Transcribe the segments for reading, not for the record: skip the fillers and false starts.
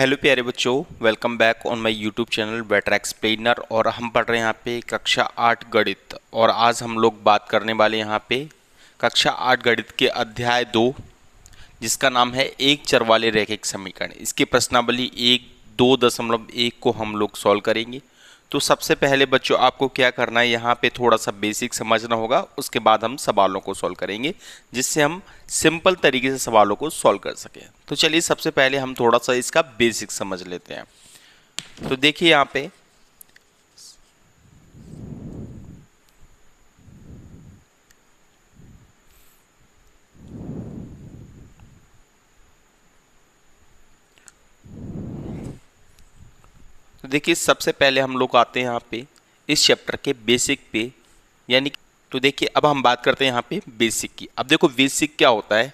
Hello प्यारे बच्चों, welcome back on my YouTube channel better explainer. और हम पढ़ रहे हैं यहाँ पे कक्षा 8 गणित। और आज हम लोग बात करने वाले यहाँ पे कक्षा 8 गणित के अध्याय 2, जिसका नाम है एक चर वाले रैखिक समीकरण। इसकी प्रश्नावली 1.2.1 को हम लोग सॉल्व करेंगे। तो सबसे पहले बच्चों आपको क्या करना है, यहाँ पे थोड़ा सा बेसिक समझना होगा, उसके बाद हम सवालों को सॉल्व करेंगे, जिससे हम सिंपल तरीके से सवालों को सॉल्व कर सकें। तो चलिए सबसे पहले हम थोड़ा सा इसका बेसिक समझ लेते हैं। तो देखिए यहाँ पे तो देखिए सबसे पहले हम लोग आते हैं यहाँ पे इस चैप्टर के बेसिक पे, यानी तो देखिए अब हम बात करते हैं यहाँ पे बेसिक की। अब देखो बेसिक क्या होता है,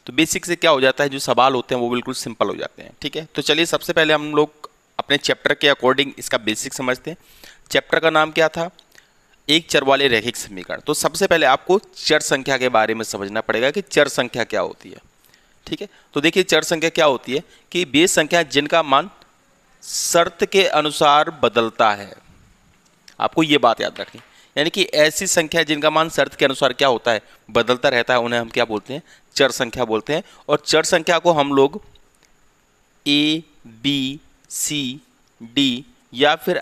तो बेसिक से क्या हो जाता है, जो सवाल होते हैं वो बिल्कुल सिंपल हो जाते हैं। ठीक है, तो चलिए सबसे पहले हम लोग अपने चैप्टर के अकॉर्डिंग इसका बेसिक समझते हैं। चैप्टर का नाम क्या था, एक चर वाले रैखिक समीकरण। तो सबसे पहले आपको चर संख्या के बारे में समझना पड़ेगा कि चर संख्या क्या होती है। ठीक है, तो देखिए चर संख्या क्या होती है कि वे संख्या जिनका मान शर्त के अनुसार बदलता है। आपको ये बात याद रखनी, यानी कि ऐसी संख्या जिनका मान शर्त के अनुसार क्या होता है, बदलता रहता है, उन्हें हम क्या बोलते हैं, चर संख्या बोलते हैं। और चर संख्या को हम लोग ए बी सी डी या फिर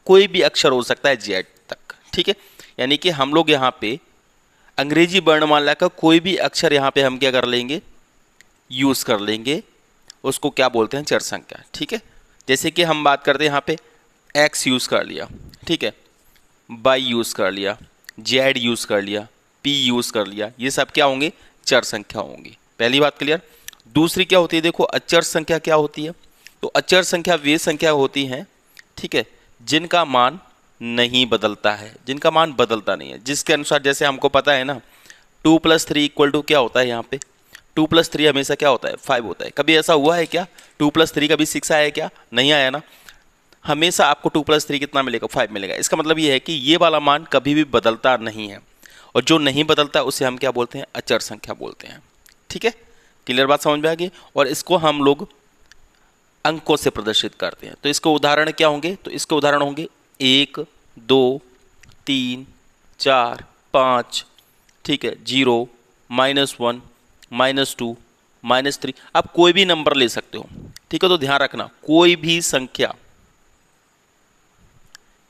कोई भी अक्षर हो सकता है जेड तक। ठीक है, यानी कि हम लोग यहाँ पे अंग्रेजी वर्णमाला का कोई भी अक्षर यहाँ पे हम क्या कर लेंगे, यूज कर लेंगे, उसको क्या बोलते हैं, चर संख्या। ठीक है, जैसे कि हम बात करते हैं यहाँ पे एक्स यूज कर लिया, ठीक है, वाई यूज कर लिया, जेड यूज कर लिया, पी यूज कर लिया, ये सब क्या होंगे, चर संख्या होंगी। पहली बात क्लियर। दूसरी क्या होती है, देखो अचर संख्या क्या होती है। तो अचर संख्या वे संख्या होती हैं, ठीक है, जिनका मान नहीं बदलता है, जिनका मान बदलता नहीं है, जिसके अनुसार जैसे हमको पता है ना 2 + 3 = क्या होता है, यहाँ पे 2 + 3 हमेशा क्या होता है, 5 होता है। कभी ऐसा हुआ है क्या 2 + 3 कभी 6 आया क्या, नहीं आया ना। हमेशा आपको 2 + 3 कितना मिलेगा, 5 मिलेगा। इसका मतलब ये है कि ये वाला मान कभी भी बदलता नहीं है, और जो नहीं बदलता उसे हम क्या बोलते हैं, अचर संख्या बोलते हैं। ठीक है, क्लियर बात समझ में आ गई। और इसको हम लोग अंकों से प्रदर्शित करते हैं। तो इसके उदाहरण क्या होंगे, तो इसके उदाहरण होंगे 1 2 3 4 5, ठीक है, 0 -1 -2 -3। आप कोई भी नंबर ले सकते हो, ठीक है। तो ध्यान रखना कोई भी संख्या,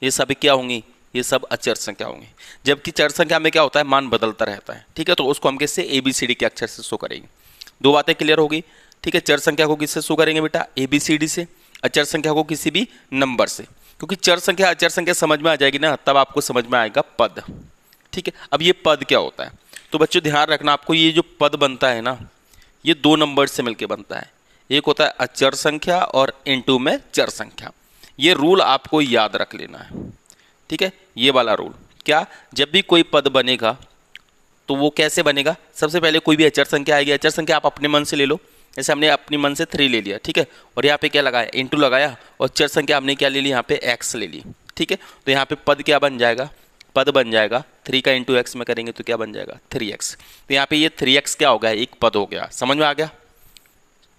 ये सब क्या होंगी, ये सब अचर संख्या होंगी। जबकि चर संख्या में क्या होता है, मान बदलता रहता है। ठीक है, तो उसको हम किससे, ABCD के अक्षर से शो करेंगे। दो बातें क्लियर होगी। ठीक है, चर संख्या को किससे शो करेंगे बेटा, ABCD से। अचर संख्या को किसी भी नंबर से, क्योंकि चर संख्या अचर संख्या समझ में आ जाएगी ना, तब आपको समझ में आएगा पद। ठीक है, अब ये पद क्या होता है, तो बच्चों ध्यान रखना, आपको ये जो पद बनता है ना, ये दो नंबर से मिलकर बनता है। एक होता है अचर संख्या और इनटू में चर संख्या। ये रूल आपको याद रख लेना है। ठीक है, ये वाला रूल क्या, जब भी कोई पद बनेगा तो वो कैसे बनेगा, सबसे पहले कोई भी अचर संख्या आएगी। अचर संख्या आप अपने मन से ले लो, जैसे हमने अपने मन से 3 ले लिया, ठीक है, और यहाँ पे क्या लगाया, इनटू लगाया, और चर संख्या हमने क्या ले ली, यहाँ पे x ले ली। ठीक है, तो यहाँ पे पद क्या बन जाएगा, पद बन जाएगा 3 का इंटू एक्स में करेंगे तो क्या बन जाएगा, 3x। तो यहाँ पे ये 3x क्या हो गया, एक पद हो गया। समझ में आ गया।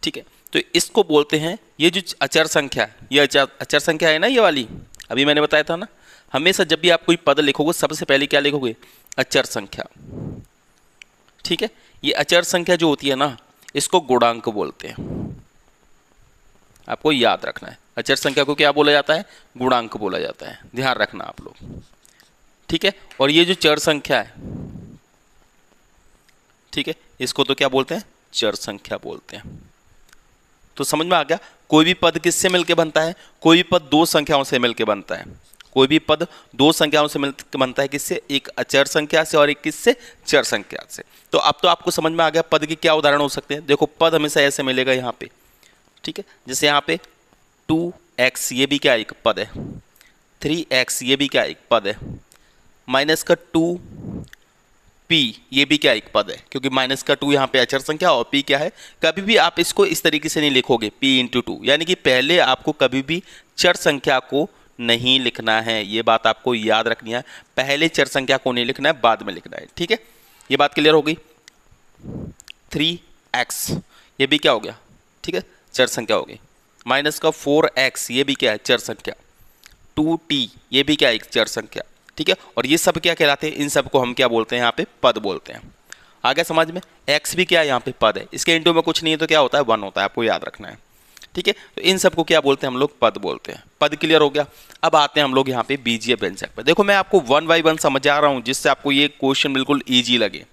ठीक है, तो इसको बोलते हैं, ये जो अचर संख्या है, ये अचर संख्या है ना, ये वाली अभी मैंने बताया था ना, हमेशा जब भी आप कोई पद लिखोगे सबसे पहले क्या लिखोगे, अचर संख्या। ठीक है, ये अचर संख्या जो होती है ना, इसको गुणांक बोलते हैं। आपको याद रखना है, अचर संख्या को क्या बोला जाता है, गुणांक बोला जाता है, ध्यान रखना आप लोग। ठीक है, और ये जो चर संख्या है, ठीक है, इसको तो क्या बोलते हैं, चर संख्या बोलते हैं। तो समझ में आ गया, कोई भी पद किससे मिलकर बनता है, कोई भी पद दो संख्याओं से मिलकर बनता है। कोई भी पद दो संख्याओं से मिलकर बनता है, किससे, एक अचर संख्या से और एक किससे, चर संख्या से। तो अब तो आपको समझ में आ गया पद के क्या उदाहरण हो सकते हैं। देखो पद हमेशा ऐसे मिलेगा यहाँ पे, ठीक है, जैसे यहाँ पे 2x, ये भी क्या एक पद है, 3x, ये भी क्या एक पद है, माइनस का 2p, ये भी क्या एक पद है, क्योंकि माइनस का 2 यहाँ पे अचर संख्या और p क्या है। कभी भी आप इसको इस तरीके से नहीं लिखोगे p × 2, यानी कि पहले आपको कभी भी चर संख्या को नहीं लिखना है, ये बात आपको याद रखनी है। पहले चर संख्या को नहीं लिखना है, बाद में लिखना है। ठीक है, ये बात क्लियर हो गई। 3x, ये भी क्या हो गया, ठीक है, चर संख्या हो गई। माइनस का 4x, ये भी क्या है, चर संख्या। 2t, ये भी क्या है, एक चर संख्या। ठीक है, और ये सब क्या कहलाते हैं, इन सब को हम क्या बोलते हैं यहाँ पे, पद बोलते हैं। आ गया समझ में। x भी क्या है, यहाँ पे पद है, इसके इंटू में कुछ नहीं है तो क्या होता है, 1 होता है, आपको याद रखना है। ठीक है, तो इन सबको क्या बोलते हैं हम लोग, पद बोलते हैं। पद क्लियर हो गया। अब आते हैं हम लोग यहाँ पे बीजीय व्यंजक पर। देखो मैं आपको 1 बाय 1 समझा रहा हूँ जिससे आपको ये क्वेश्चन बिल्कुल ईजी लगे।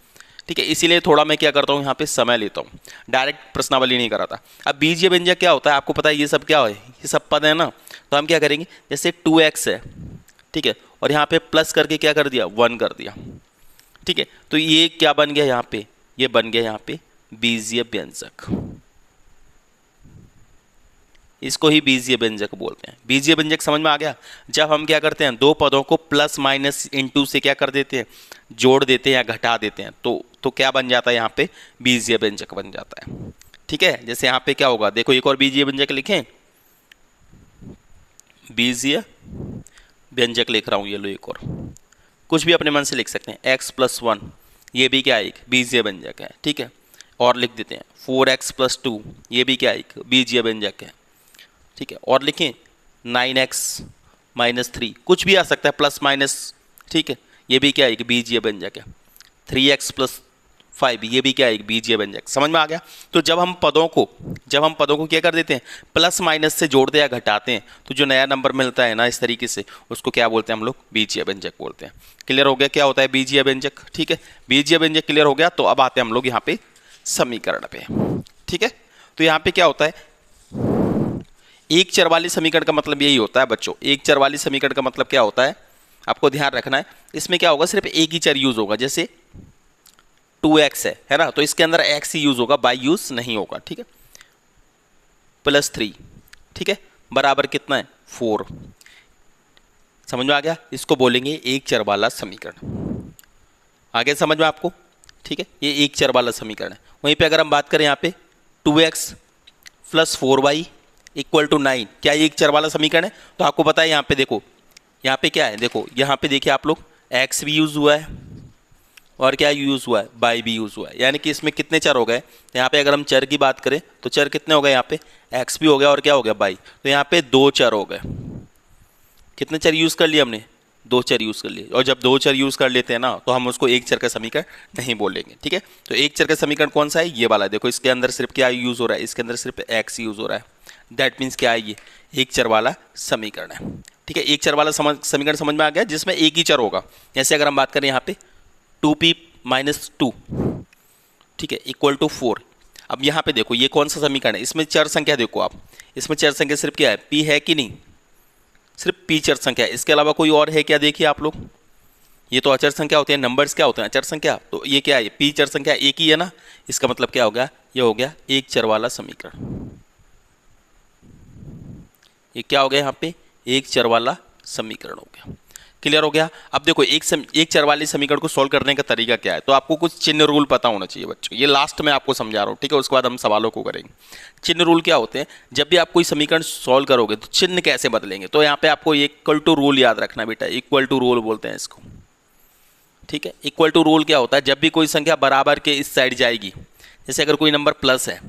ठीक है, इसीलिए थोड़ा मैं क्या करता हूँ यहाँ पे समय लेता हूँ, डायरेक्ट प्रश्नावली नहीं कराता। अब बीजीय व्यंजक क्या होता है, आपको पता है ये सब क्या है, ये सब पद है ना। तो हम क्या करेंगे, जैसे 2x है, ठीक है, और यहाँ पे प्लस करके क्या कर दिया, 1 कर दिया। ठीक है, तो ये क्या बन गया यहाँ पे, ये बन गया यहाँ पे बीजीय व्यंजक। इसको ही बीजीय व्यंजक बोलते हैं। बीजीय व्यंजक समझ में आ गया। जब हम क्या करते हैं, दो पदों को प्लस माइनस इनटू से क्या कर देते हैं, जोड़ देते हैं या घटा देते हैं, तो क्या बन जाता है यहाँ पे, बीजीय व्यंजक बन जाता है। ठीक है, जैसे यहाँ पे क्या होगा, देखो एक और बीजीय व्यंजक लिखें, बीजीय व्यंजक लिख रहा हूँ, ये लो एक और, कुछ भी अपने मन से लिख सकते हैं, x+1, ये भी क्या है, एक बीजीय व्यंजक है। ठीक है, और लिख देते हैं 4x+2, ये भी क्या है, एक बीजीय व्यंजक है। ठीक है, और लिखें 9x-3, कुछ भी आ सकता है, प्लस माइनस। ठीक है, ये भी क्या है, एक बीजीय व्यंजक है। 3x+5, ये भी क्या है, एक बीजीय व्यंजक। समझ में आ गया। तो जब हम पदों को क्या कर देते हैं, प्लस माइनस से जोड़ते या घटाते हैं, तो जो नया नंबर मिलता है ना इस तरीके से, उसको क्या बोलते हैं हम लोग, बीजीय व्यंजक बोलते हैं। क्लियर हो गया क्या होता है बीजीय व्यंजक। ठीक है, बीजीय व्यंजक क्लियर हो गया। तो अब आते हैं हम लोग यहाँ पे समीकरण पे। ठीक है, तो यहाँ पे क्या होता है, एक चर वाले समीकरण का मतलब यही होता है बच्चों। एक चर वाले समीकरण का मतलब क्या होता है, आपको ध्यान रखना है। इसमें क्या होगा, सिर्फ एक ही चर यूज होगा। जैसे 2x है ना, तो इसके अंदर x ही यूज होगा, y यूज नहीं होगा। ठीक है, +3, ठीक है, बराबर कितना है, 4। समझ में आ गया। इसको बोलेंगे एक चर वाला समीकरण। आगे समझ में आपको। ठीक है, ये एक चर वाला समीकरण है। वहीं पे अगर हम बात करें यहाँ पे 2x + 4y = 9, क्या ये एक चर वाला समीकरण है। तो आपको पता है यहाँ पे देखो, यहाँ पे क्या है, देखो यहाँ पे देखिए आप लोग, x भी यूज हुआ है और क्या यूज हुआ है, y भी यूज हुआ है। यानी कि इसमें कितने चर हो गए। तो यहाँ पे अगर हम चर की बात करें तो चर कितने हो गए, यहाँ पे x भी हो गया और क्या हो गया, y। तो यहाँ पे 2 चर हो गए। कितने चर यूज कर लिए हमने, 2 चर यूज कर लिए। और जब 2 चर यूज कर लेते हैं ना, तो हम उसको एक चर का समीकरण नहीं बोलेंगे। ठीक है, तो एक चर का समीकरण कौन सा है, ये वाला। देखो इसके अंदर सिर्फ क्या यूज हो रहा है, इसके अंदर सिर्फ x यूज हो रहा है। दैट मीन्स क्या है, ये एक चर वाला समीकरण है। ठीक है, एक चर वाला समीकरण समझ में आ गया, जिसमें एक ही चर होगा। जैसे अगर हम बात करें यहाँ पे 2p-2, ठीक है, = 4। अब यहाँ पे देखो ये कौन सा समीकरण है, इसमें चर संख्या देखो आप, इसमें चर संख्या सिर्फ क्या है, p है कि नहीं, सिर्फ p चर संख्या है। इसके अलावा कोई और है क्या, देखिए आप लोग। ये तो अचर संख्या होती है, नंबर्स क्या होते हैं, अचर संख्या। तो ये क्या है, p चर संख्या एक ही है ना। इसका मतलब क्या हो गया, ये हो गया एक चर वाला समीकरण। ये क्या हो गया, यहाँ पे एक चर वाला समीकरण हो गया। क्लियर हो गया। अब देखो एक चर वाले समीकरण को सॉल्व करने का तरीका क्या है। तो आपको कुछ चिन्ह रूल पता होना चाहिए बच्चों, ये लास्ट में आपको समझा रहा हूँ। ठीक है, उसके बाद हम सवालों को करेंगे। चिन्ह रूल क्या होते हैं, जब भी आप कोई समीकरण सॉल्व करोगे तो चिन्ह कैसे बदलेंगे। तो यहाँ पे आपको इक्वल टू रूल याद रखना बेटा, इक्वल टू रूल बोलते हैं इसको। ठीक है, इक्वल टू रूल क्या होता है, जब भी कोई संख्या बराबर के इस साइड जाएगी, जैसे अगर कोई नंबर प्लस है,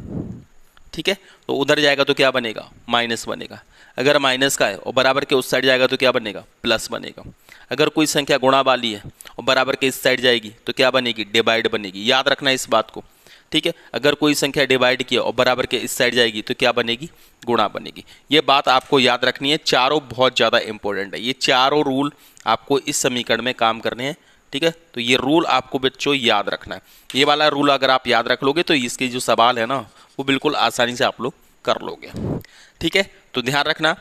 ठीक है, तो उधर जाएगा तो क्या बनेगा, माइनस बनेगा। अगर माइनस का है और बराबर के उस साइड जाएगा तो क्या बनेगा, प्लस बनेगा। अगर कोई संख्या गुणा वाली है और बराबर के इस साइड जाएगी तो क्या बनेगी, डिवाइड बनेगी। याद रखना इस बात को। ठीक है, अगर कोई संख्या डिवाइड की है और बराबर के इस साइड जाएगी तो क्या बनेगी, गुणा बनेगी। ये बात आपको याद रखनी है। चारों बहुत ज़्यादा इंपॉर्टेंट है, ये चारों रूल आपको इस समीकरण में काम करने हैं। ठीक है, तो ये रूल आपको बच्चों याद रखना है। ये वाला रूल अगर आप याद रख लोगे तो इसके जो सवाल है ना, वो बिल्कुल आसानी से आप लोग कर लोगे। ठीक है, तो ध्यान रखना,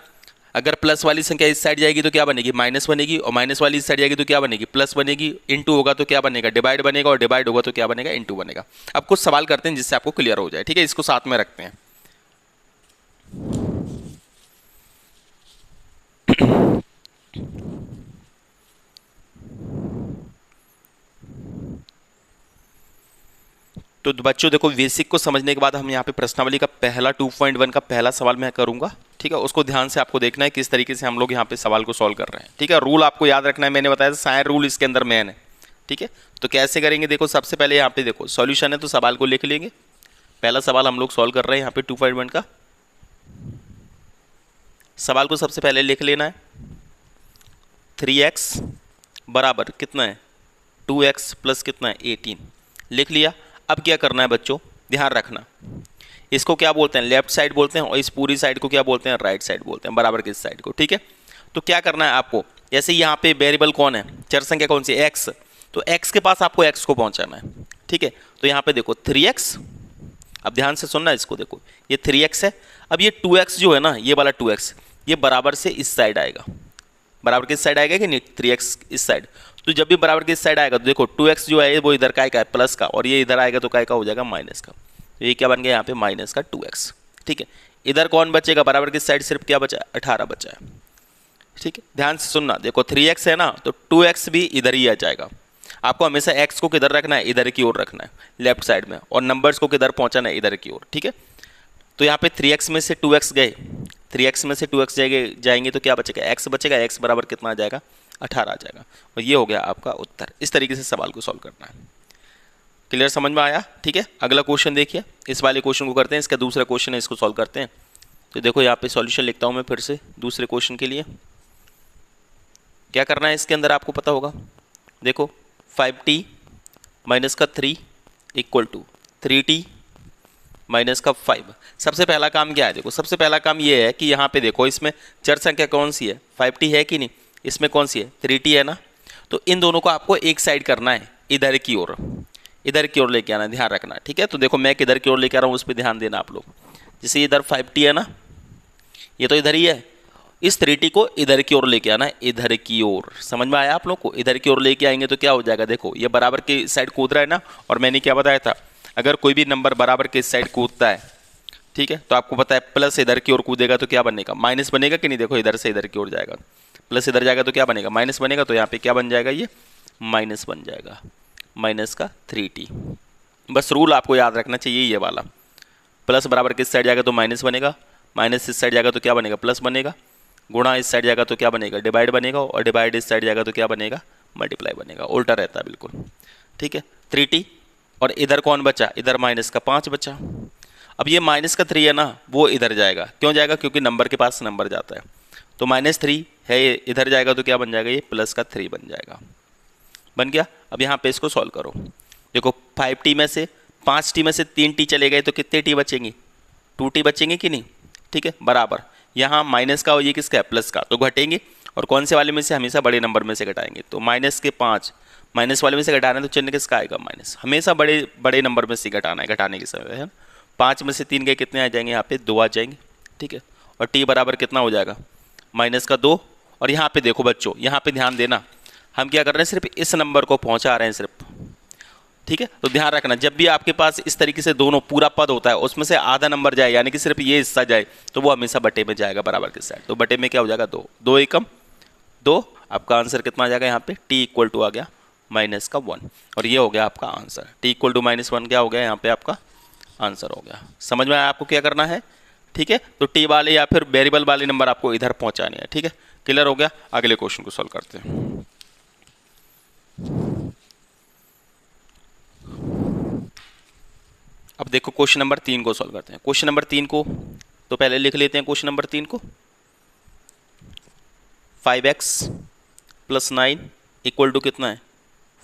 अगर प्लस वाली संख्या इस साइड जाएगी तो क्या बनेगी, माइनस बनेगी। और माइनस वाली इस साइड जाएगी तो क्या बनेगी, प्लस बनेगी। इनटू होगा तो क्या बनेगा, डिवाइड बनेगा। और डिवाइड होगा तो क्या बनेगा, इनटू बनेगा। अब कुछ सवाल करते हैं जिससे आपको क्लियर हो जाए। ठीक है, इसको साथ में रखते हैं। तो बच्चों देखो, बेसिक को समझने के बाद हम यहाँ पे प्रश्नावली का पहला 2.1 का पहला सवाल मैं करूंगा। ठीक है, उसको ध्यान से आपको देखना है किस तरीके से हम लोग यहाँ पे सवाल को सॉल्व कर रहे हैं। ठीक है, रूल आपको याद रखना है, मैंने बताया सारे रूल इसके अंदर मेन है। ठीक है, तो कैसे करेंगे, देखो सबसे पहले यहाँ पे देखो सॉल्यूशन है, तो सवाल को लिख लेंगे। पहला सवाल हम लोग सॉल्व कर रहे हैं यहाँ पे 2.1 का। सवाल को सबसे पहले लिख लेना है। 3x बराबर कितना है 2x प्लस कितना है 18, लिख लिया। अब क्या करना है बच्चों, ध्यान रखना, इसको क्या बोलते हैं लेफ्ट साइड बोलते हैं और इस पूरी साइड को क्या बोलते हैं राइट साइड बोलते हैं, बराबर किस साइड को। ठीक है, तो क्या करना है आपको, जैसे यहाँ पे वेरिएबल कौन है, चर संख्या कौन सी x, तो x के पास आपको x को पहुंचाना है। ठीक है, तो यहाँ पे देखो 3x, अब ध्यान से सुनना इसको, देखो ये 3x है, अब ये 2x जो है ना, ये वाला 2x ये बराबर से इस साइड आएगा, बराबर किस साइड आएगा कि नहीं 3x इस साइड। तो जब भी बराबर किस साइड आएगा तो देखो 2x जो है वो इधर का है प्लस का, और ये इधर आएगा तो काय का हो जाएगा माइनस का। तो ये क्या बन गया यहाँ पे माइनस का 2x। ठीक है, इधर कौन बचेगा, बराबर किस साइड सिर्फ क्या बचा है 18 बचा है। ठीक है, ध्यान से सुनना, देखो 3x है ना, तो 2x भी इधर ही आ जाएगा। आपको हमेशा x को किधर रखना है, इधर की ओर रखना है लेफ्ट साइड में, और नंबर्स को किधर पहुंचाना है, इधर की ओर। ठीक है, तो यहाँ पे 3x में से 2x गए, 3x में से 2x जाएंगे तो क्या बचेगा x बचेगा, x बराबर कितना आ जाएगा 18 आ जाएगा, और ये हो गया आपका उत्तर। इस तरीके से सवाल को सॉल्व करना है। क्लियर, समझ में आया। ठीक है, अगला क्वेश्चन देखिए, इस वाले क्वेश्चन को करते हैं, इसका दूसरा क्वेश्चन है, इसको सॉल्व करते हैं। तो देखो यहाँ पे सॉल्यूशन लिखता हूँ मैं फिर से दूसरे क्वेश्चन के लिए। क्या करना है इसके अंदर आपको पता होगा, देखो 5t माइनस का 3 इक्वल टू 3t माइनस का 5। सबसे पहला काम क्या है, देखो सबसे पहला काम ये है कि यहाँ पे देखो इसमें चर संख्या कौन सी है 5t है कि नहीं, इसमें कौन सी है 3t है ना, तो इन दोनों को आपको एक साइड करना है, इधर की ओर, इधर की ओर लेके आना, ध्यान रखना। ठीक है, तो देखो मैं किधर की ओर लेके आ रहा हूँ उस पर ध्यान देना आप लोग। जैसे इधर 5t है ना, ये तो इधर ही है, इस 3t को इधर की ओर लेके आना है, इधर की ओर। समझ में आया आप लोग को, इधर की ओर लेके आएंगे तो क्या हो जाएगा, देखो ये बराबर की साइड कूद रहा है ना, और मैंने क्या बताया था, अगर कोई भी नंबर बराबर के साइड कूदता है, ठीक है, तो आपको पता है प्लस इधर की ओर कूदेगा तो क्या बनेगा माइनस बनेगा कि नहीं। देखो इधर से इधर की ओर जाएगा, प्लस इधर जाएगा तो क्या बनेगा माइनस बनेगा, तो यहाँ पे क्या बन जाएगा, ये माइनस बन जाएगा, माइनस का 3t। बस रूल आपको याद रखना चाहिए ये वाला, प्लस बराबर किस साइड जाएगा तो माइनस बनेगा, माइनस इस साइड जाएगा तो क्या बनेगा प्लस बनेगा, गुणा इस साइड जाएगा तो क्या बनेगा डिवाइड बनेगा, और डिवाइड इस साइड जाएगा तो क्या बनेगा मल्टीप्लाई बनेगा, उल्टा रहता है बिल्कुल। ठीक है, 3t, और इधर कौन बचा, इधर माइनस का 5 बचा। अब ये माइनस का 3 है ना, वो इधर जाएगा, क्यों जाएगा, क्योंकि नंबर के पास नंबर जाता है, तो -3 है ये इधर जाएगा तो क्या बन जाएगा, ये प्लस का 3 बन जाएगा, बन गया। अब यहाँ पे इसको सॉल्व करो, देखो 5t में से 5t में से 3t चले गए तो कितने t बचेंगे, 2t बचेंगे कि नहीं। ठीक है, बराबर यहाँ माइनस का और ये किसका है प्लस का, तो घटेंगे, और कौन से वाले में से हमेशा बड़े नंबर में से घटाएंगे, तो माइनस के 5 माइनस वाले में से घटाना है तो चिन्ह किसका आएगा माइनस, हमेशा बड़े बड़े नंबर में से घटाना है, घटाने के समय है। 5 में से 3 गए कितने आ जाएंगे, यहाँ पे 2 आ जाएंगे। ठीक है, और t बराबर कितना हो जाएगा माइनस का 2, और यहाँ पे देखो बच्चों, यहाँ पे ध्यान देना, हम क्या कर रहे हैं सिर्फ इस नंबर को पहुँचा रहे हैं सिर्फ। ठीक है, तो ध्यान रखना जब भी आपके पास इस तरीके से दोनों पूरा पद होता है उसमें से आधा नंबर जाए, यानी कि सिर्फ ये हिस्सा जाए, तो वो हमेशा बटे में जाएगा बराबर के साइड, तो बटे में क्या हो जाएगा 2, 2 एकम 2, आपका आंसर कितना आ जाएगा यहाँ पे t इक्वल टू आ गया माइनस का 1, और ये हो गया आपका आंसर, t इक्वल टू -1 क्या हो गया यहाँ पे आपका आंसर हो गया। समझ में आया आपको क्या करना है। ठीक है, तो t वाले या फिर वेरिएबल वाले नंबर आपको इधर पहुँचाने हैं। ठीक है, क्लियर हो गया। अगले क्वेश्चन को सॉल्व करते हैं। अब देखो क्वेश्चन नंबर 3 को सॉल्व करते हैं। क्वेश्चन नंबर 3 को तो पहले लिख लेते हैं, क्वेश्चन नंबर 3 को 5x प्लस 9 इक्वल टू कितना है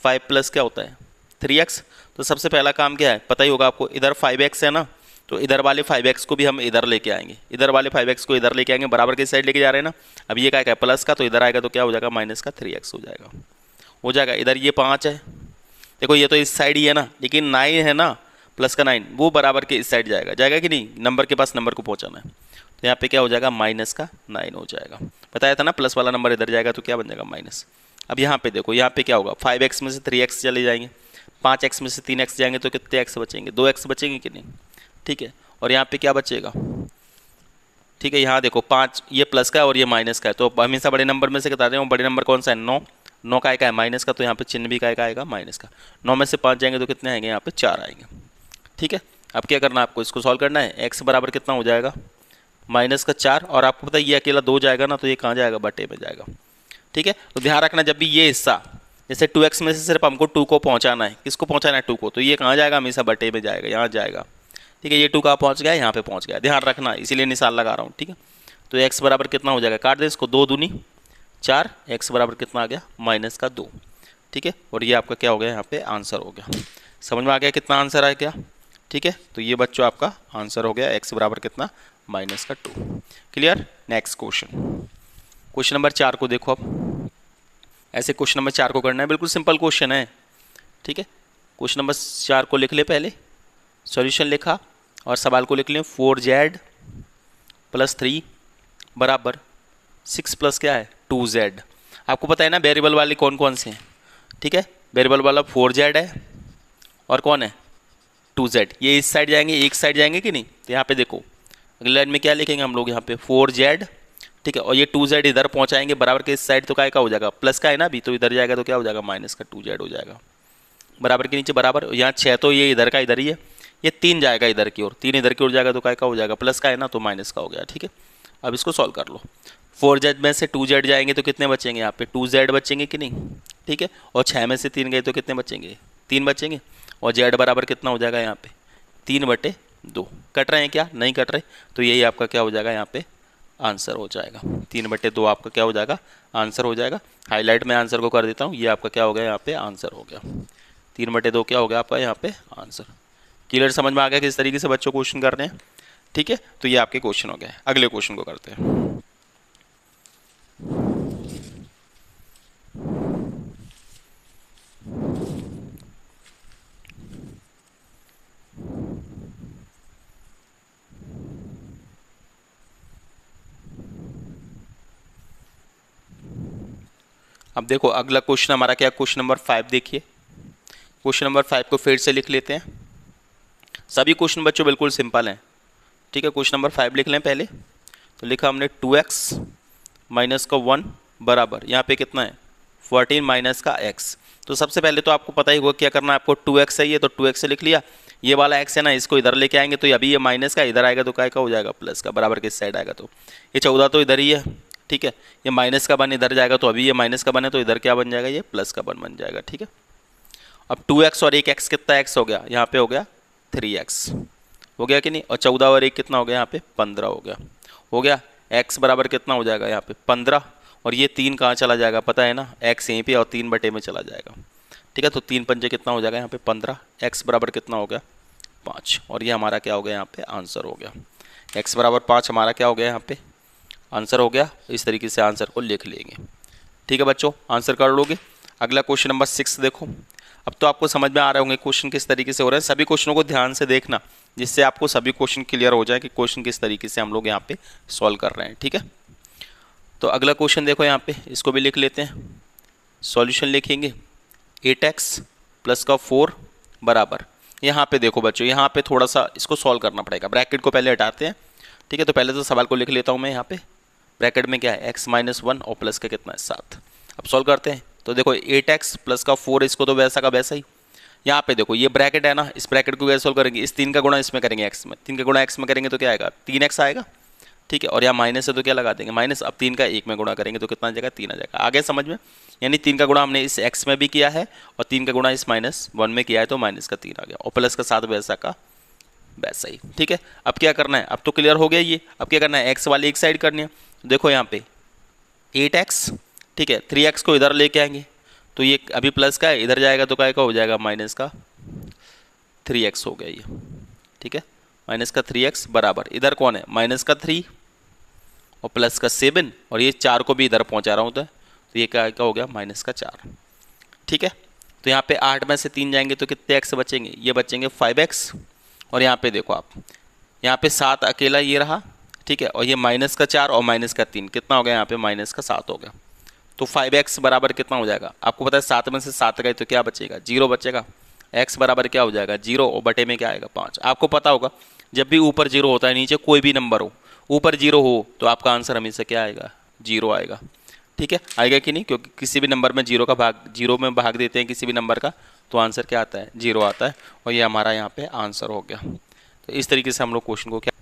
5 प्लस क्या होता है 3x। तो सबसे पहला काम क्या है पता ही होगा आपको, इधर 5x है ना, तो इधर वाले 5x को भी हम इधर लेके आएंगे, इधर वाले 5x को इधर लेके आएंगे, बराबर की साइड लेके जा रहे हैं ना। अब ये क्या है प्लस का, तो इधर आएगा तो क्या हो जाएगा माइनस का 3x हो जाएगा। इधर ये 5 है, देखो ये तो इस साइड ही है ना, लेकिन 9 है ना, प्लस का 9 वो बराबर के इस साइड जाएगा कि नहीं, नंबर के पास नंबर को पहुंचाना है, तो यहाँ पे क्या हो जाएगा माइनस का 9 हो जाएगा। बताया था ना प्लस वाला नंबर इधर जाएगा तो क्या बन जाएगा माइनस। अब यहाँ पे देखो, यहाँ पे क्या होगा 5x में से 3x चले जाएंगे, 5x में से 3x जाएंगे तो कितने x बचेंगे 2x बचेंगे कि नहीं। ठीक है, और यहाँ पे क्या बचेगा, ठीक है यहाँ देखो 5 ये प्लस का है और ये माइनस का है, तो हमेशा बड़े नंबर में से बता रहे हो, बड़े नंबर कौन सा है 9, 9 का है माइनस का, तो यहाँ पे चिन्ह भी का आएगा माइनस का। 9 में से 5 जाएंगे तो कितने आएंगे यहाँ पे 4 आएंगे। ठीक है, अब क्या करना है आपको, इसको सॉल्व करना है। x बराबर कितना हो जाएगा माइनस का 4, और आपको पता है ये अकेला 2 जाएगा ना, तो ये कहाँ जाएगा बटे में जाएगा। ठीक है, तो ध्यान रखना जब भी ये हिस्सा जैसे 2x में से सिर्फ हमको 2 को पहुँचाना है, किसको पहुँचाना है 2 को, तो ये कहाँ जाएगा हमेशा बटे में जाएगा, यहाँ जाएगा। ठीक है, ये 2 कहाँ पहुँच गया यहाँ पे पहुँच गया, ध्यान रखना इसीलिए निशान लगा रहा हूँ। ठीक है, तो x बराबर कितना हो जाएगा, काट दें इसको, 2 दूनी 4, x बराबर कितना आ गया -2, ठीक है। और ये आपका क्या हो गया यहाँ पे आंसर हो गया। समझ में आ गया कितना आंसर आया क्या, ठीक है। तो ये बच्चों आपका आंसर हो गया x बराबर कितना -2। क्लियर। नेक्स्ट क्वेश्चन नंबर 4 को देखो। अब ऐसे क्वेश्चन नंबर 4 को करना है, बिल्कुल सिंपल क्वेश्चन है, ठीक है। क्वेश्चन नंबर 4 को लिख ले, पहले सॉल्यूशन लिखा और सवाल को लिख लें 4z + 3 बराबर 6 प्लस क्या है 2z। आपको पता है ना वेरिएबल वाले कौन कौन से हैं, ठीक है। वेरिएबल वाला 4z है और कौन है 2z। ये इस साइड जाएंगे, एक साइड जाएंगे कि नहीं, तो यहाँ पे देखो अगली लाइन में क्या लिखेंगे हम लोग यहाँ पे 4z, ठीक है। और ये 2z इधर पहुँचाएंगे बराबर के इस साइड, तो क्या हो जाएगा प्लस का है ना अभी, तो इधर जाएगा तो क्या हो जाएगा -2z हो जाएगा। बराबर के नीचे बराबर, यहाँ 6 तो ये इधर का इधर ही है, ये 3 जाएगा इधर की ओर, 3 इधर की ओर जाएगा तो क्या हो जाएगा प्लस का है ना, तो माइनस का हो गया, ठीक है। अब इसको सॉल्व कर लो। 4z में से 2z जाएंगे तो कितने बचेंगे यहाँ पे 2z बचेंगे कि नहीं, ठीक है। और 6 में से 3 गए तो कितने बचेंगे 3 बचेंगे। और z बराबर कितना हो जाएगा यहाँ पे 3/2। कट रहे हैं क्या, नहीं कट रहे, तो यही आपका क्या हो जाएगा यहाँ पे आंसर हो जाएगा। 3/2 आपका क्या हो जाएगा आंसर हो जाएगा। हाईलाइट में आंसर को कर देता हूँ, ये आपका क्या हो गया यहाँ पे आंसर हो गया। 3/2 क्या हो गया आपका यहाँ पे आंसर। क्लियर, समझ में आ गया किस तरीके से बच्चों क्वेश्चन कर रहे हैं, ठीक है। तो ये आपके क्वेश्चन हो गए। अगले क्वेश्चन को करते हैं। अब देखो अगला क्वेश्चन हमारा क्या, क्वेश्चन नंबर 5 देखिए। क्वेश्चन नंबर 5 को फिर से लिख लेते हैं। सभी क्वेश्चन बच्चों बिल्कुल सिंपल हैं, ठीक है। क्वेश्चन नंबर 5 लिख लें पहले। तो लिखा हमने 2x - 1 बराबर यहाँ पे कितना है 14 माइनस का x। तो सबसे पहले तो आपको पता ही होगा क्या करना है आपको, 2x है ये तो 2x से लिख लिया। ये वाला x है ना, इसको इधर लेके आएंगे तो अभी ये माइनस का इधर आएगा तो क्या का हो जाएगा प्लस का, बराबर किस साइड आएगा, तो ये 14 तो इधर ही है, ठीक है। ये माइनस का बन इधर जाएगा तो अभी ये माइनस का बन है तो इधर क्या बन जाएगा ये प्लस का बन जाएगा, ठीक है। अब 2x और 1x कितना x हो गया, यहाँ पे हो गया 3x हो गया कि नहीं। और 14 और 1 कितना हो गया यहाँ पे 15 हो गया। x बराबर कितना हो जाएगा यहाँ पे 15। और ये 3 कहाँ चला जाएगा पता है ना, x यहीं पे और 3/में में चला जाएगा, ठीक है। तो 3 पंजे कितना हो जाएगा यहाँ पे 15। x बराबर कितना हो गया 5। और ये हमारा क्या हो गया यहाँ पे आंसर हो गया। x बराबर 5 हमारा क्या हो गया यहाँ पे आंसर हो गया। इस तरीके से आंसर को लिख लेंगे, ठीक है बच्चों, आंसर कर लोगे। अगला क्वेश्चन नंबर 6 देखो। अब तो आपको समझ में आ रहे होंगे क्वेश्चन किस तरीके से हो रहा है। सभी क्वेश्चनों को ध्यान से देखना, जिससे आपको सभी क्वेश्चन क्लियर हो जाए कि क्वेश्चन किस तरीके से हम लोग यहाँ पे सॉल्व कर रहे हैं, ठीक है। तो अगला क्वेश्चन देखो यहाँ पे, इसको भी लिख लेते हैं। सॉल्यूशन लिखेंगे 8x + 4 बराबर, यहाँ पे देखो बच्चों, यहाँ पे थोड़ा सा इसको सॉल्व करना पड़ेगा। ब्रैकेट को पहले हटाते हैं, ठीक है। तो पहले तो सवाल को लिख लेता हूँ मैं यहाँ पे। ब्रैकेट में क्या है x - 1 और प्लस का कितना है 7। अब सॉल्व करते हैं। तो देखो 8x + 4, इसको तो वैसा का वैसा ही। यहाँ पे देखो ये ब्रैकेट है ना, इस ब्रैकेट को कैसे सॉल्व करेंगे, इस 3 का गुणा इसमें करेंगे x में, 3 का गुणा x में करेंगे तो क्या आएगा 3x आएगा, ठीक है। और यहाँ माइनस है तो क्या लगा देंगे माइनस। अब 3 का 1 में गुणा करेंगे तो कितना आ जाएगा 3 आ जाएगा। आगे समझ में, यानी 3 का गुणा हमने इस x में भी किया है और 3 का गुणा इस -1 में किया है तो माइनस का 3 आ गया। और प्लस का 7 वैसा का वैसा ही, ठीक है। अब क्या करना है, अब तो क्लियर हो गया ये। अब क्या करना है x वाली एक साइड करनी है। देखो यहाँ पे 8x, ठीक है, 3x को इधर लेके आएंगे तो ये अभी प्लस का है, इधर जाएगा तो क्या का हो जाएगा माइनस का 3x हो गया ये, ठीक है। माइनस का 3x बराबर इधर कौन है माइनस का 3 और प्लस का 7 और ये 4 को भी इधर पहुंचा रहा हूँ तो ये क्या हो गया माइनस का 4, ठीक है। तो यहाँ पे 8 में से 3 जाएंगे तो कितने x बचेंगे, ये बचेंगे 5x। और यहाँ पे देखो आप, यहाँ पे 7 अकेला ये रहा, ठीक है। और ये माइनस का 4 और माइनस का 3 कितना हो गया यहाँ पे माइनस का 7 हो गया। तो 5x बराबर कितना हो जाएगा, आपको पता है 7 में से 7 गए तो क्या बचेगा 0 बचेगा। x बराबर क्या हो जाएगा 0 और बटे में क्या आएगा 5। आपको पता होगा जब भी ऊपर 0 होता है, नीचे कोई भी नंबर हो, ऊपर 0 हो तो आपका आंसर हमेशा क्या आएगा 0 आएगा, ठीक है। आएगा कि नहीं, क्योंकि किसी भी नंबर में 0 में भाग देते हैं किसी भी नंबर का तो आंसर क्या आता है 0 आता है। और ये हमारा यहाँ पे आंसर हो गया। तो इस तरीके से हम लोग क्वेश्चन को क्या,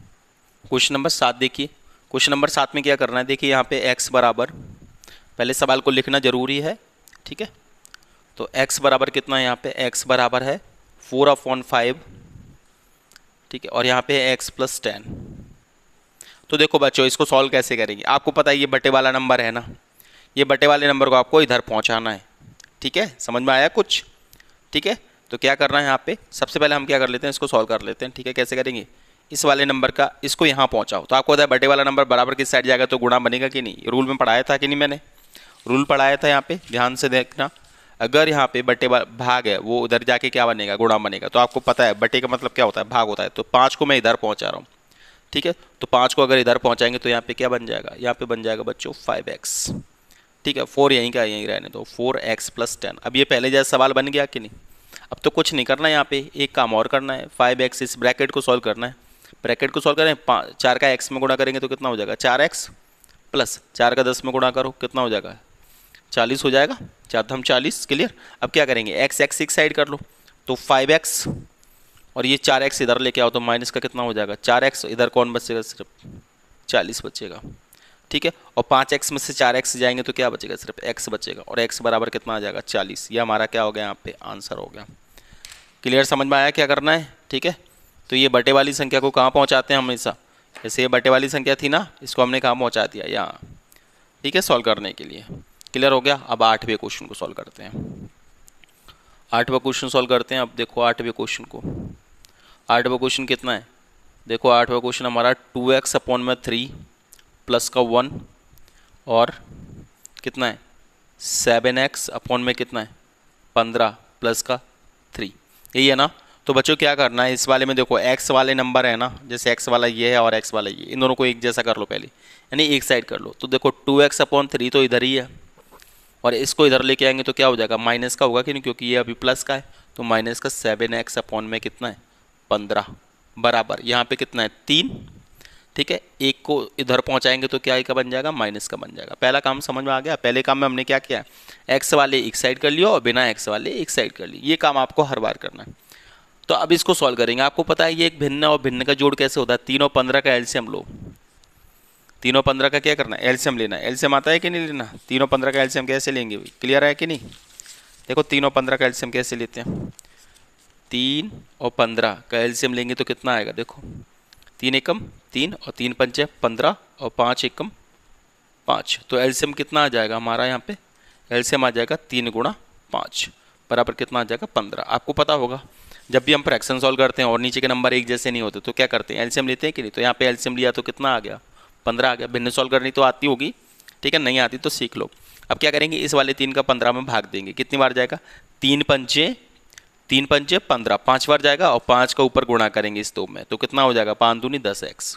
क्वेश्चन नंबर 7 देखिए। क्वेश्चन नंबर 7 में क्या करना है, देखिए यहाँ पे x बराबर, पहले सवाल को लिखना जरूरी है, ठीक है। तो x बराबर कितना है, यहाँ पे x बराबर है 4/5, ठीक है। और यहाँ पे x + 10। तो देखो बच्चों, इसको सॉल्व कैसे करेंगे, आपको पता है ये बटे वाला नंबर है ना, ये बटे वाले नंबर को आपको इधर पहुंचाना है। ठीक है, समझ में आया कुछ? ठीक है, तो क्या करना है यहाँ पे, सबसे पहले हम क्या कर लेते हैं, इसको सॉल्व कर लेते हैं। ठीक है, कैसे करेंगे, इस वाले नंबर का इसको यहाँ पहुँचाओ, तो आपको पता है बटे वाला नंबर बराबर किस साइड जाएगा, तो गुणा बनेगा कि नहीं, रूल में पढ़ाया था कि नहीं, मैंने रूल पढ़ाया था यहाँ पे, ध्यान से देखना। अगर यहाँ पे बटे भाग है वो उधर जाके क्या बनेगा, गुणा बनेगा। तो आपको पता है बटे का मतलब क्या होता है, भाग होता है। तो 5 को मैं इधर पहुँचा रहा हूँ। ठीक है, तो 5 को अगर इधर पहुँचाएंगे तो यहाँ पे क्या बन जाएगा, यहाँ पे बन जाएगा बच्चों 5x। ठीक है, 4 यहीं का यहीं रहने दो, 4x + 10। अब ये पहले जैसा सवाल बन गया कि नहीं? अब तो कुछ नहीं करना है, यहाँ पे एक काम और करना है, 5x, इस ब्रैकेट को सॉल्व करना है। ब्रैकेट को सॉल्व करें, 4 का x में गुणा करेंगे तो कितना हो जाएगा, 4x + 4 का 10 में गुणा करो, कितना हो जाएगा, 40 हो जाएगा। 4 40, क्लियर। अब क्या करेंगे, x एक साइड कर लो, तो 5x और ये 4x इधर लेके आओ, तो माइनस का कितना हो जाएगा, 4x, इधर कौन बचेगा, सिर्फ 40 बचेगा। ठीक है, और 5x में से 4x जाएंगे तो क्या बचेगा, सिर्फ x बचेगा, और x बराबर कितना आ जाएगा, 40। ये हमारा क्या हो गया, यहाँ पे आंसर हो गया। क्लियर, समझ में आया क्या करना है? ठीक है, तो ये बटे वाली संख्या को कहाँ पहुँचाते हैं हमेशा, जैसे ये बटे वाली संख्या थी ना, इसको हमने कहाँ पहुँचा दिया, यहाँ। ठीक है, सॉल्व करने के लिए। क्लियर हो गया। अब 8वें क्वेश्चन को सॉल्व करते हैं। 8वां क्वेश्चन सॉल्व करते हैं। अब देखो 8वें क्वेश्चन को, 8वां क्वेश्चन कितना है, देखो 8वां क्वेश्चन हमारा 2x/3 प्लस का 1 और कितना है 7x अपॉन में कितना है 15 प्लस का 3, यही है ना। तो बच्चों क्या करना है, इस वाले में देखो x वाले नंबर है ना, जैसे x वाला ये है और x वाला ये, इन दोनों को एक जैसा कर लो पहले, यानी एक साइड कर लो। तो देखो 2x/3 तो इधर ही है, और इसको इधर लेके आएंगे तो क्या हो जाएगा, माइनस का होगा कि नहीं, क्योंकि ये अभी प्लस का है। तो माइनस का 7x अपॉन में कितना है 15 बराबर यहाँ पे कितना है 3। ठीक है, एक को इधर पहुंचाएंगे तो क्या का बन जाएगा, माइनस का बन जाएगा। पहला काम समझ में आ गया। पहले काम में हमने क्या किया, एक्स वाले एक साइड कर लिया और बिना एक्स वाले एक साइड कर ली। ये काम आपको हर बार करना है। तो अब इसको सॉल्व करेंगे। आपको पता है ये एक भिन्न और भिन्न का जोड़ कैसे होता है, 3 और 15 का एलसीएम लो। 3 और 15 का क्या करना है, एलसीएम लेना है। एलसीएम आता है कि नहीं लेना, 3 और 15 का एलसीएम कैसे लेंगे, क्लियर है कि नहीं। देखो 3 और 15 का एलसीएम कैसे लेते हैं, 3 और 15 का एलसीएम लेंगे तो कितना आएगा, देखो 3 एकम 3 और 3 पंचे 15 और 5 एकम 5। तो एलसीएम कितना आ जाएगा हमारा, यहाँ पे एलसीएम आ जाएगा 3 × 5 बराबर कितना आ जाएगा 15। आपको पता होगा जब भी हम फ्रैक्शन सॉल्व करते हैं और नीचे के नंबर एक जैसे नहीं होते तो क्या करते हैं, एलसीएम लेते हैं कि नहीं। तो यहाँ पे एलसीएम लिया तो कितना आ गया 15 आ गया। भिन्न सॉल्व करनी तो आती होगी, ठीक है, नहीं आती तो सीख लो। अब क्या करेंगे, इस वाले 3 का 15 में भाग देंगे, कितनी बार जाएगा, 3 पंचे 15, 5 बार जाएगा, और 5 का ऊपर गुणा करेंगे इस 2 में तो कितना हो जाएगा 5 दूनी 10x।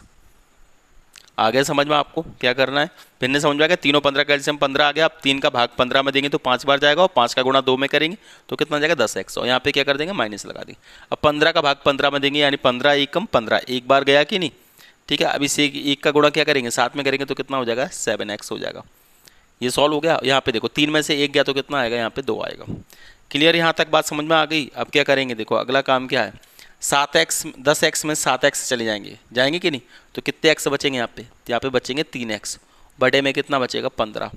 आ गया समझ में आपको क्या करना है, भिन्न समझ में आ गया। 3 और 15 का एलसीएम 15 आ गया। अब 3 का भाग 15 में देंगे तो 5 बार जाएगा, और 5 का गुणा 2 में करेंगे तो कितना आ जाएगा 10x, और यहाँ पे क्या कर देंगे माइनस लगा देंगे। अब 15 का भाग 15 में देंगे, यानी 15 एकम 15 एक बार गया कि नहीं, ठीक है। अब इसे एक का गुणा क्या करेंगे, 7 में करेंगे तो कितना हो जाएगा 7x हो जाएगा। ये सॉल्व हो गया। यहाँ पे देखो 3 में से 1 गया तो कितना आएगा, यहाँ पे 2 आएगा। क्लियर, यहाँ तक बात समझ में आ गई। अब क्या करेंगे, देखो अगला काम क्या है, 7x 10x में 7x चले जाएंगे कि नहीं, तो कितने x बचेंगे यहाँ पे बचेंगे 3x, बटे में कितना बचेगा 15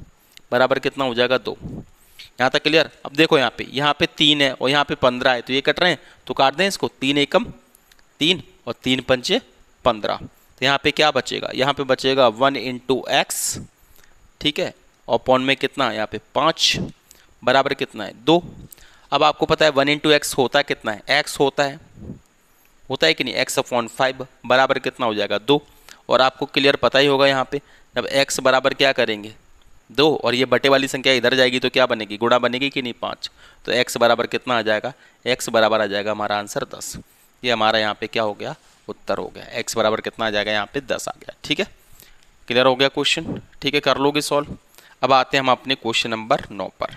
बराबर कितना हो जाएगा 2। यहाँ तक क्लियर। अब देखो यहाँ पे 3 है और यहाँ पे 15 है, तो ये कट रहे हैं तो काट दें इसको, 3 एकम 3 और 3 पंचे 15। तो यहाँ पे क्या बचेगा, यहाँ पे बचेगा 1 × x, ठीक है, और अपॉन में कितना है यहाँ पे 5 बराबर कितना है 2। अब आपको पता है 1 × x होता है कितना है, x होता है कि नहीं, x/5 बराबर कितना हो जाएगा 2। और आपको क्लियर पता ही होगा यहाँ पे जब x बराबर क्या करेंगे 2 और ये बटे वाली संख्या इधर जाएगी तो क्या बनेगी, गुणा बनेगी कि नहीं 5। तो x बराबर कितना आ जाएगा, x बराबर आ जाएगा हमारा आंसर 10। ये हमारा यहाँ पे क्या हो गया, उत्तर हो गया। x बराबर कितना आ जाएगा, यहाँ पे 10 आ गया। ठीक है, क्लियर हो गया क्वेश्चन, ठीक है, कर लोगे सॉल्व। अब आते हैं हम अपने क्वेश्चन नंबर 9 पर।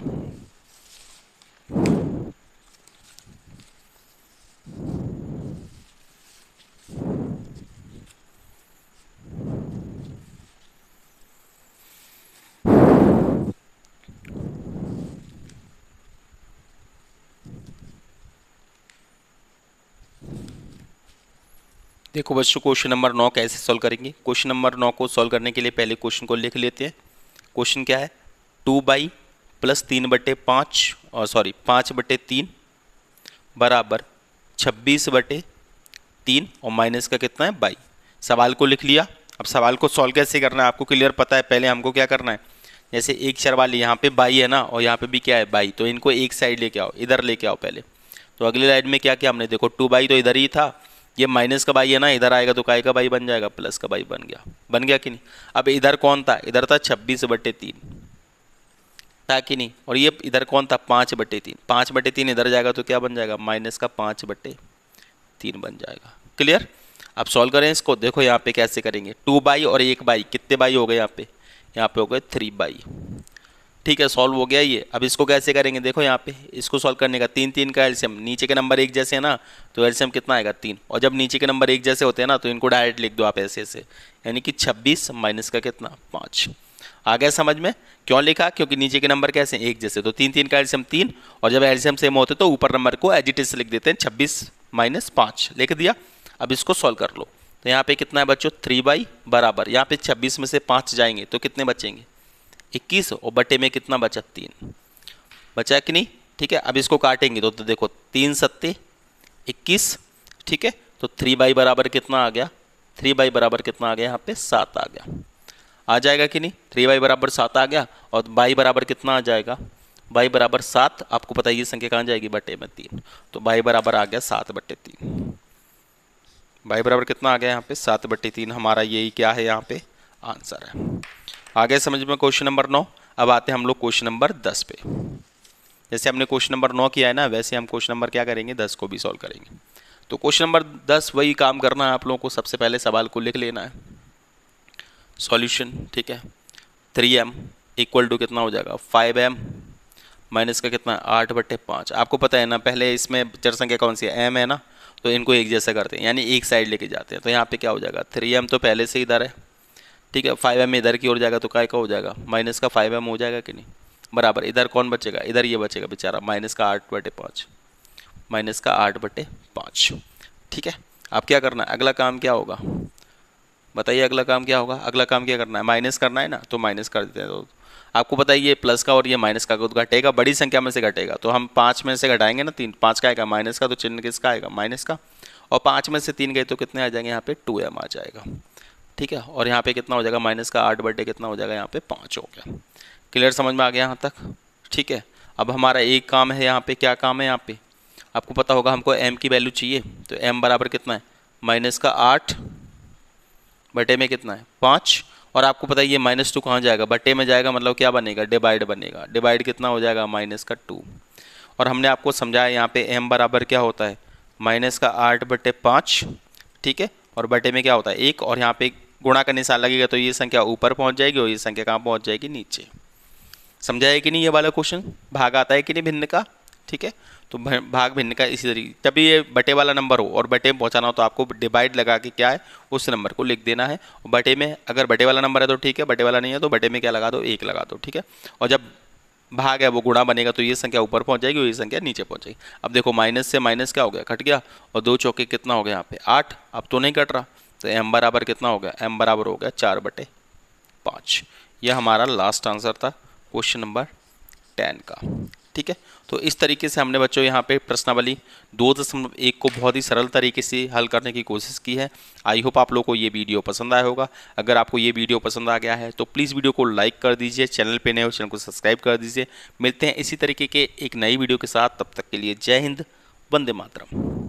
देखो बच्चों क्वेश्चन नंबर 9 कैसे सॉल्व करेंगे। क्वेश्चन नंबर 9 को सॉल्व करने के लिए पहले क्वेश्चन को लिख लेते हैं। क्वेश्चन क्या है, 2 + 3/5 और 5/3 बराबर 26/3 और माइनस का कितना है 22। सवाल को लिख लिया। अब सवाल को सॉल्व कैसे करना है आपको क्लियर पता है। पहले हमको क्या करना है, जैसे एक चर वाली यहाँ पे बाई है ना, और यहाँ पे भी क्या है बाई, तो इनको एक साइड लेके आओ, इधर लेके आओ पहले। तो अगली लाइन में क्या किया हमने, देखो 2 बाई तो इधर ही था, ये माइनस का बाई है ना, इधर आएगा तो काय का बाई बन जाएगा, प्लस का बाई बन गया कि नहीं। अब इधर कौन था, इधर था 26/3 था कि नहीं, और ये इधर कौन था 5/3, 5/3 इधर जाएगा तो क्या बन जाएगा, माइनस का 5/3 बन जाएगा। क्लियर। अब सॉल्व करें इसको, देखो यहाँ पे कैसे करेंगे, 2 बाई और 1 बाई, कितने बाई हो गए यहाँ पे हो गए 3 बाई। ठीक है, सॉल्व हो गया ये। अब इसको कैसे करेंगे, देखो यहाँ पे इसको सॉल्व करने का 3 का एलसीएम, नीचे के नंबर एक जैसे है ना, तो एलसीएम कितना आएगा 3, और जब नीचे के नंबर एक जैसे होते हैं ना तो इनको डायरेक्ट लिख दो आप ऐसे ऐसे, यानी कि 26 माइनस का कितना 5। आ गया समझ में, क्यों लिखा, क्योंकि नीचे के नंबर कैसे एक जैसे, तो 3 का एलसीएम 3, और जब एलसीएम सेम होते तो ऊपर नंबर को एज इट इज लिख देते हैं, 26 माइनस 5 लिख दिया। अब इसको सॉल्व कर लो, तो यहाँ पे कितना है बच्चों 3 बाई बराबर, यहाँ पे 26 में से 5 जाएंगे तो कितने बचेंगे 21, और बटे में कितना बचा 3 बचा कि नहीं। ठीक है, अब इसको काटेंगे तो देखो 3 सत्ते 21, ठीक है, तो 3 बाई बराबर कितना आ गया, 3 बाई बराबर कितना आ गया, यहाँ पे 7 आ गया, आ जाएगा कि नहीं, 3 बाई बराबर 7 आ गया, और बाई बराबर कितना आ जाएगा, बाई बराबर 7, आपको पता है ये संख्या कहाँ जाएगी, बटे में 3, तो बाई बराबर आ गया 7/3, बाई बराबर कितना आ गया यहाँ पे 7/3, हमारा यही क्या है यहाँ पे आंसर है। आगे समझ में क्वेश्चन नंबर 9। अब आते हैं हम लोग क्वेश्चन नंबर 10 पे। जैसे हमने क्वेश्चन नंबर 9 किया है ना, वैसे हम क्वेश्चन नंबर क्या करेंगे 10 को भी सॉल्व करेंगे। तो क्वेश्चन नंबर 10 वही काम करना है आप लोगों को, सबसे पहले सवाल को लिख लेना है, सॉल्यूशन, ठीक है। 3m इक्वल टू कितना हो जाएगा 5m माइनस का कितना 8/5। आपको पता है ना, पहले इसमें चर संख्या कौन सी है, m है ना, तो इनको एक जैसा करते हैं, यानी एक साइड लेके जाते हैं, तो यहाँ पे क्या हो जाएगा 3m तो पहले से इधर है, ठीक है, 5m इधर की ओर जाएगा तो काय का हो जाएगा, माइनस का 5m हो जाएगा कि नहीं, बराबर इधर कौन बचेगा, इधर ये बचेगा बेचारा, माइनस का 8/5, माइनस का 8/5। ठीक है, अब क्या करना है, अगला काम क्या होगा बताइए, अगला काम क्या होगा, अगला काम क्या करना है, माइनस करना है ना, तो माइनस कर देते हैं। तो आपको पता है ये प्लस का और ये माइनस का घटेगा, बड़ी संख्या में से घटेगा, तो हम 5 में से घटाएंगे ना 3, 5 का आएगा माइनस का, तो चिन्ह किसका आएगा माइनस का, और 5 में से 3 गए तो कितने आ जाएंगे यहाँ पे 2m आ जाएगा। ठीक है, और यहाँ पे कितना हो जाएगा माइनस का 8 कितना हो जाएगा यहाँ पे 5 हो गया। क्लियर, समझ में आ गया यहाँ तक। ठीक है, अब हमारा एक काम है यहाँ पे, क्या काम है यहाँ पे, आपको पता होगा हमको m की वैल्यू चाहिए, तो m बराबर कितना है माइनस का 8 बटे में कितना है 5, और आपको पता है ये -2 कहाँ जाएगा, बटे में जाएगा, मतलब क्या बनेगा डिवाइड बनेगा, डिवाइड कितना हो जाएगा माइनस का 2, और हमने आपको समझाया यहाँ पे m बराबर क्या होता है माइनस का 8/5, ठीक है, और बटे में क्या होता है 1, और यहाँ पे गुणा का निशान लगेगा तो ये संख्या ऊपर पहुँच जाएगी और ये संख्या कहाँ पहुँच जाएगी नीचे। समझाया कि नहीं, ये वाला क्वेश्चन भाग आता है कि नहीं भिन्न का। ठीक है, तो भाग भिन्न का इसी तरीके, जब भी ये बटे वाला नंबर हो और बटे में पहुंचाना हो तो आपको डिवाइड लगा के क्या है उस नंबर को लिख देना है, और बटे में अगर बटे वाला नंबर है तो ठीक है, बटे वाला नहीं है तो बटे में क्या लगा दो 1 लगा दो। ठीक है, और जब भाग है वो गुणा बनेगा तो ये संख्या ऊपर पहुंच जाएगी और ये संख्या नीचे पहुंच जाएगी। अब देखो माइनस से माइनस क्या हो गया कट गया, और 2 चौके कितना हो गया यहाँ पे 8, अब तो नहीं कट रहा, तो m बराबर कितना हो गया, m बराबर हो गया 4/5। यह हमारा लास्ट आंसर था क्वेश्चन नंबर 10 का। ठीक है, तो इस तरीके से हमने बच्चों यहाँ पे प्रश्नावली 2.1 को बहुत ही सरल तरीके से हल करने की कोशिश की है। आई होप आप लोगों को ये वीडियो पसंद आया होगा। अगर आपको ये वीडियो पसंद आ गया है तो प्लीज़ वीडियो को लाइक कर दीजिए, चैनल पे नए हो चैनल को सब्सक्राइब कर दीजिए। मिलते हैं इसी तरीके के एक नई वीडियो के साथ, तब तक के लिए जय हिंद, वंदे मातरम।